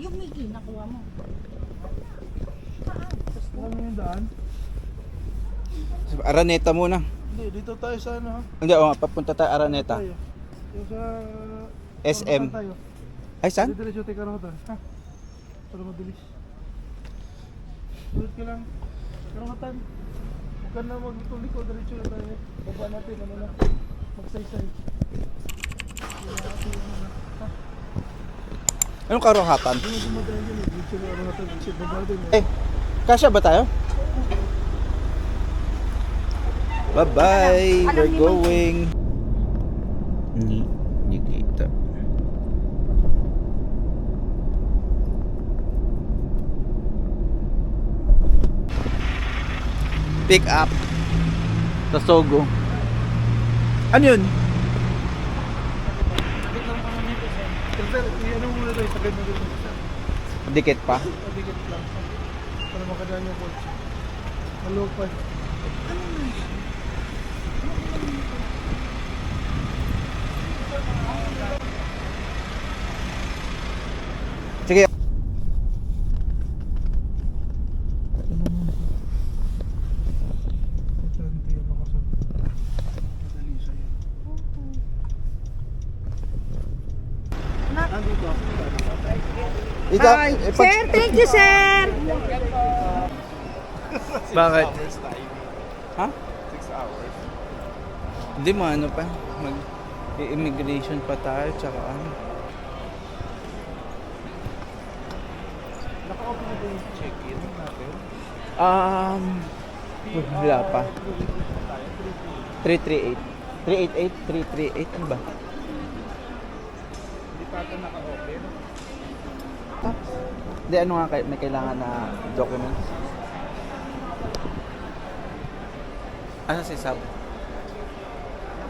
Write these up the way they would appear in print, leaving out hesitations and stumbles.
Yung Mickey, nakuha mo. Ano yung daan? Araneta muna. Hindi, dito tayo sa ano ha? Hindi, papunta tayo Araneta. Tayo. Yung sa... SM. Karapatan tayo. Ay, saan? Diretso tayo karapatan. Ha? Para mabilis. Tulad ka lang. Karapatan. Huwag ka na magtuliko. Diretso na tayo. Baba natin. Ano na. Magsaysay. Ha? Anong karahatan? Hindi mo dumadayan dyan eh. Diretso na karapatan. Diretso baba din eh. Eh, kasya ba tayo? Bye-bye! We're going! Hindi kita. Pick up sa Sogo. Ano yun? Dikit lang pa namin ito. Sir, i-ano muna tayo. Sagad na dito. Dikit pa? Dikit lang. Para makadaan yung kotse. Maluwag pa. Sige. Ikaw, Hi. Sir, thank you, sir. Bakit? Ha? 6 hours. Hindi mo ano pa, mag-immigration pa tayo, tsaka ano. Naka-open na ba yung check-in natin? Wala pa. 338. 388? 338? Ano ba? Hindi pa ito naka-open. Hindi, ano nga, may kailangan na documents. Ano si Sab?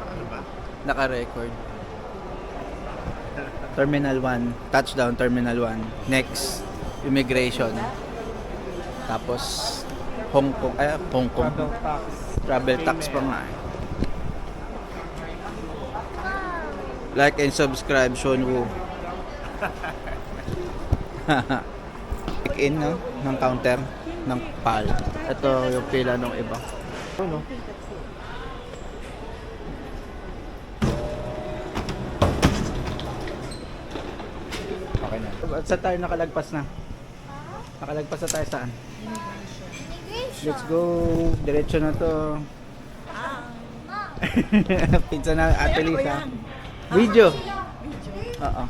Ano ba? Naka-record. Terminal 1. Touchdown, Terminal 1. Next, immigration. Tapos, Hong Kong. Hong Kong. Travel tax. Travel tax pa nga eh. Like and subscribe, Sean Woo. Check-in no? Ng counter ng PAL. Ito yung pila ng iba. Ano? Okay na. Saan tayo nakalagpas na? Nakalagpas na tayo saan? Let's go. Diretso na to. Pizza na Ate Lisa. Video. Oo.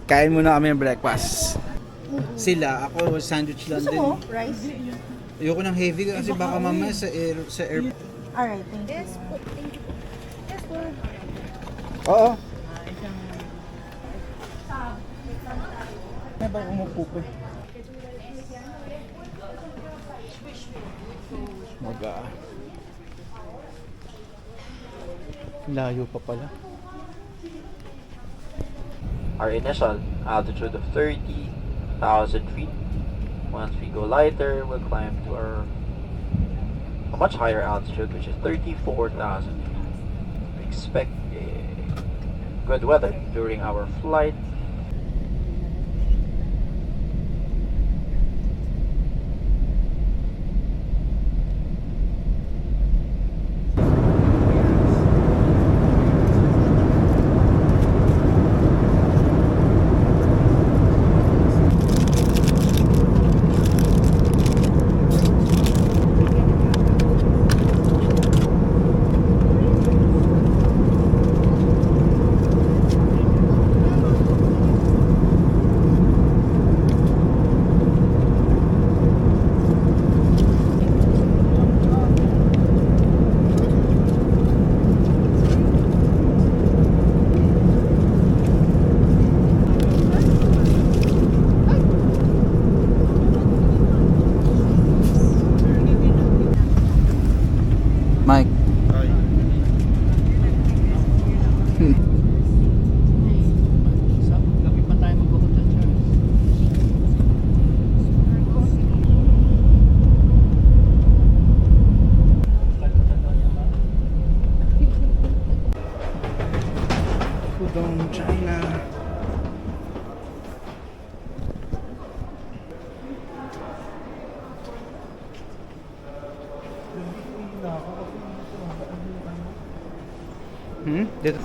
Kain muna kami ng breakfast. Sila, ako sandwich lang Gusto din. mo? Rice? Ayoko ng heavy kasi baka mamaya sa air. Alright, thank you. Yes po, thank you po. Yes po. Oo. Ano ba umupo ko? Layo pa pala. Our initial altitude of 30,000 feet. Once we go lighter, we'll climb to a much higher altitude, which is 34,000 feet. We expect good weather during our flight. Mike. Gabi pa tayo mag-hotel siya. Pudong China. Dito.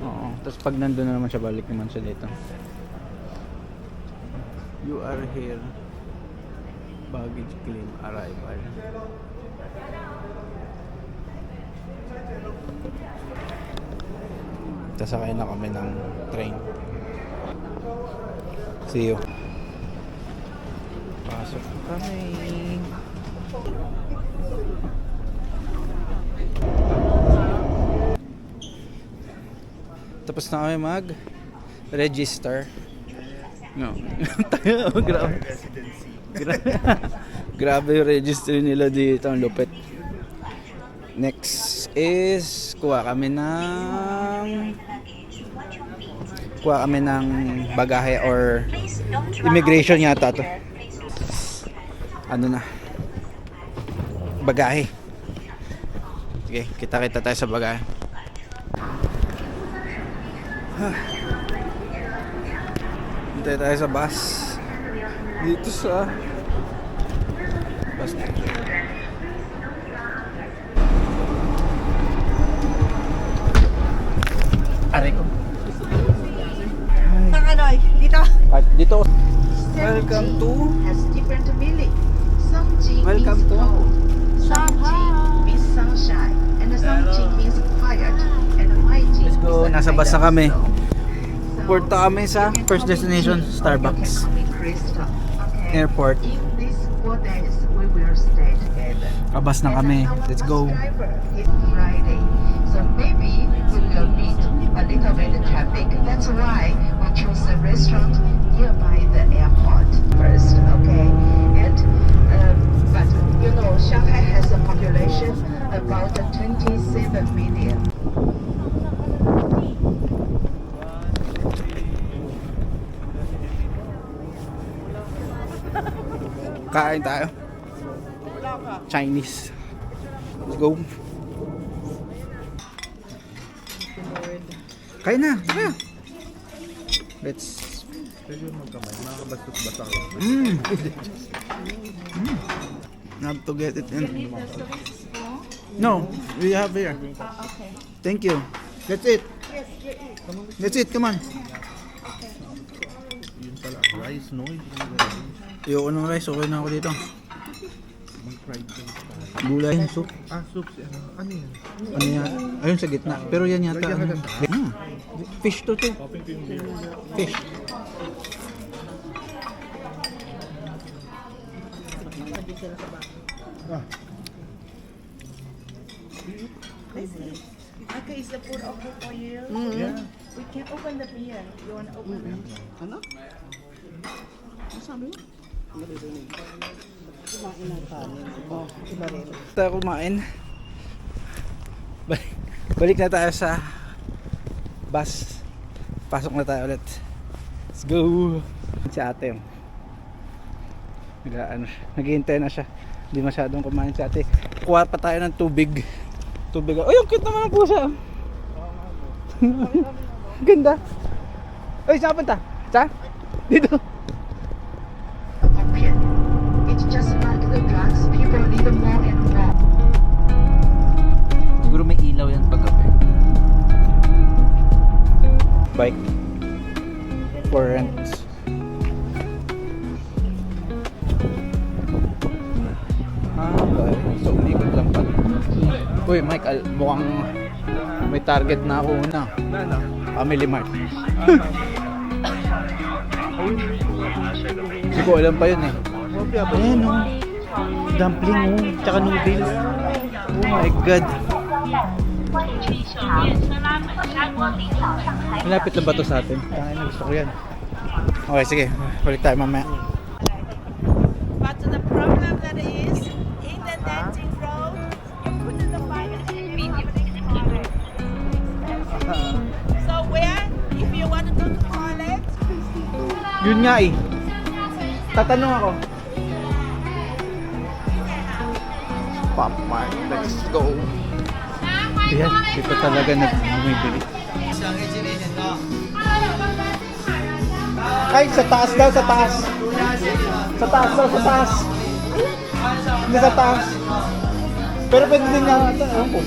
Oo. Tapos pag nandun na naman siya, balik naman siya dito. You are here. Baggage claim arrival. Sasakay na kami ng train. See you. Pasok kami. Tapos na kami mag-register. No. Tayo, grabe. Grabe yung registry nila dito, ang lupit. Next is kuha kami ng bagahe or immigration yata to. Ano na? Bagahe. Sige, kita-kita tayo sa bagahe. Hintay tayo sa bus. Dito sa bus. Aray ko. Nakanoy, dito. At dito. Welcome to has different meaning. Songji Welcome means to cold, Songji means sunshine, and Songji means quiet, and Huaiji Let's go. means Nasa bus na kami. So, Porto kami sa first destination, Starbucks Crystal. Okay. Airport. In these 4 days, we will stay together. Kabas na kami. Let's go. It's Friday, so maybe we will meet a little bit traffic. That's why we choose a restaurant nearby the airport first. Okay, and but you know Shanghai has a population about 27 million. Kain tayo. Chinese. Let's go. Kain na. Tara. Let's. Pwede yung magkamay, makakabastos-basa ko. Have to get it in. No, we have here. Okay. Thank you. That's it. That's it. Come on. Yun pala, rice, no? Ayoko ng rice. Okay na ako dito. Mag-fried rice tayo. Gulay. Soup. Ah, soup si ano? Ano yan? Ano yan? Ayun sa gitna. Pero yan yata. Lagyan ka Ano. lang sa- Fish to. Topping ko yung beer. Fish. Ah, Okay, is the food okay for you? yeah. We can open the beer. You want to open it? Tayo kumain. Balik na tayo sa bus. Pasok na tayo ulit. Let's go. Si ate. Naghihintay na siya. Hindi masyadong kumain si ate. Kuha pa tayo ng tubig. Ay, ang cute naman ang pusa. Ganda. Ay, saan punta? Sa? Dito. Opium. It's just like the drugs. People need more and more. Siguro may ilaw yan pag gabi. Bike. For rent. So umikot lang pala. Uy Mike, mukhang may target na ako una. Ano? Family Mart. Hindi ko alam pa yun eh. Ayan o. Dumpling o. Tsaka noodles. Oh my god. Malapit lang ba to sa atin? Gusto ko yan. Okay, sige. Balik tayo mamaya. But the problem that is, in the dancing road, you put in the fire and you have an expensive. So where, if you want to go to toilet, Yun nga eh. Tatanong ako. Pop Mart, let's go. Ayan, dito talaga nag-bumibili. Ay, sa taas daw, sa taas. Sa taas daw, sa taas. Hindi sa taas. Pero pwede din nga ata. Ewan ko.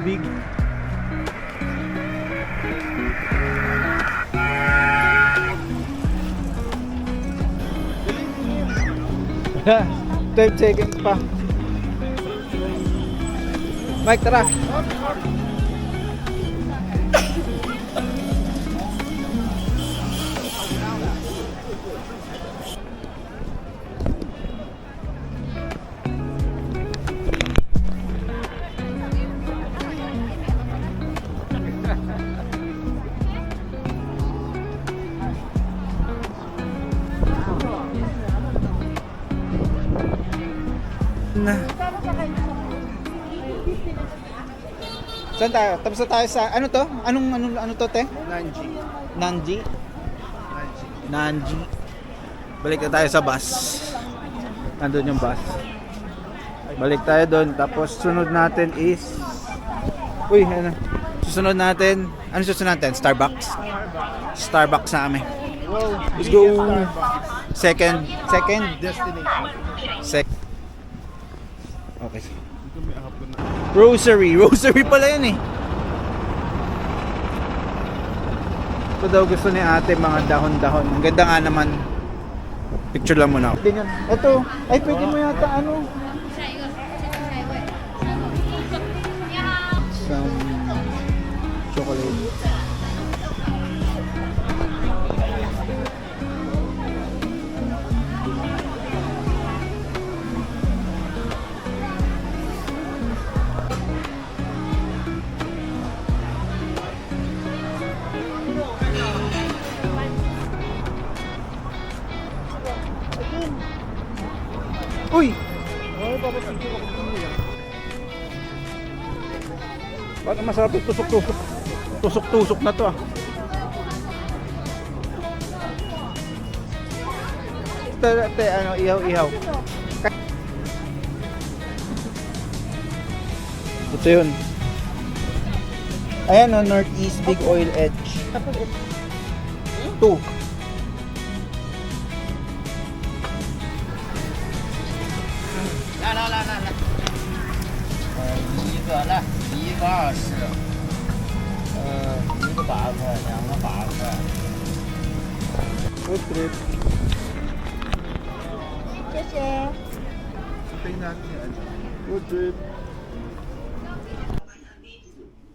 Big. Ha, 12 seconds pa. Mike, tara. Na. Saan tayo? Tapos na tayo sa ano to? Ano to, te? Nanji. Balik na tayo sa bus. Nandun yung bus. Balik tayo doon. Tapos sunod natin is ano? Susunod natin. Ano susunod natin? Starbucks na kami. Let's go. Second destination. Okay. Rosary pala yun eh. Ito daw gusto ni ate, mga dahon-dahon. Ang ganda nga naman. Picture lang muna. Ito, ay pwede mo yata ano. Some chocolate. Uy! Bakit masarap yung tusok-tusok? Tusok-tusok na to ah. Ito, ano, ihaw-ihaw. Ito yun. Ayan o, Northeast Big Oil Edge. 2. Good trip. Good trip.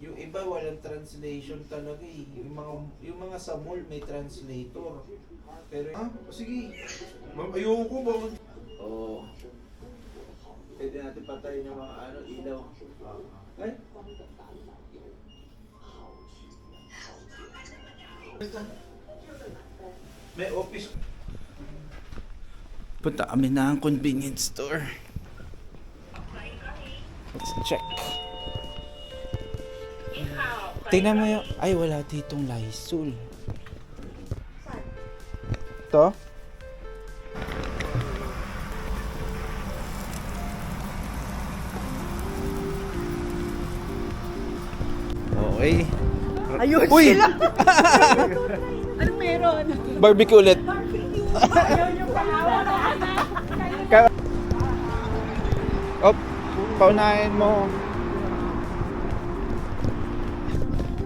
Yung iba walang translation talaga eh. Yung mga sa mall may translator. Pero sige. Ayoko ba? Oo. Pwede natin patayin yung mga ilaw. Ay? May office. Punta kami na ang convenience store. Let's check. Tingnan mo yung... Ay, wala ditong Lysol. Ito? Okay. Ayun Uy! sila! Anong meron? Barbecue ulit. Op, paunahin mo.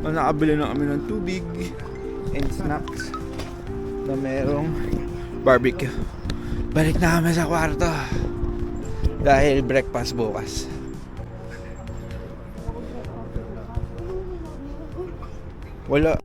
Nakabili na kami ng tubig and snacks na merong barbecue. Balik na kami sa kwarto dahil breakfast bukas. Wala.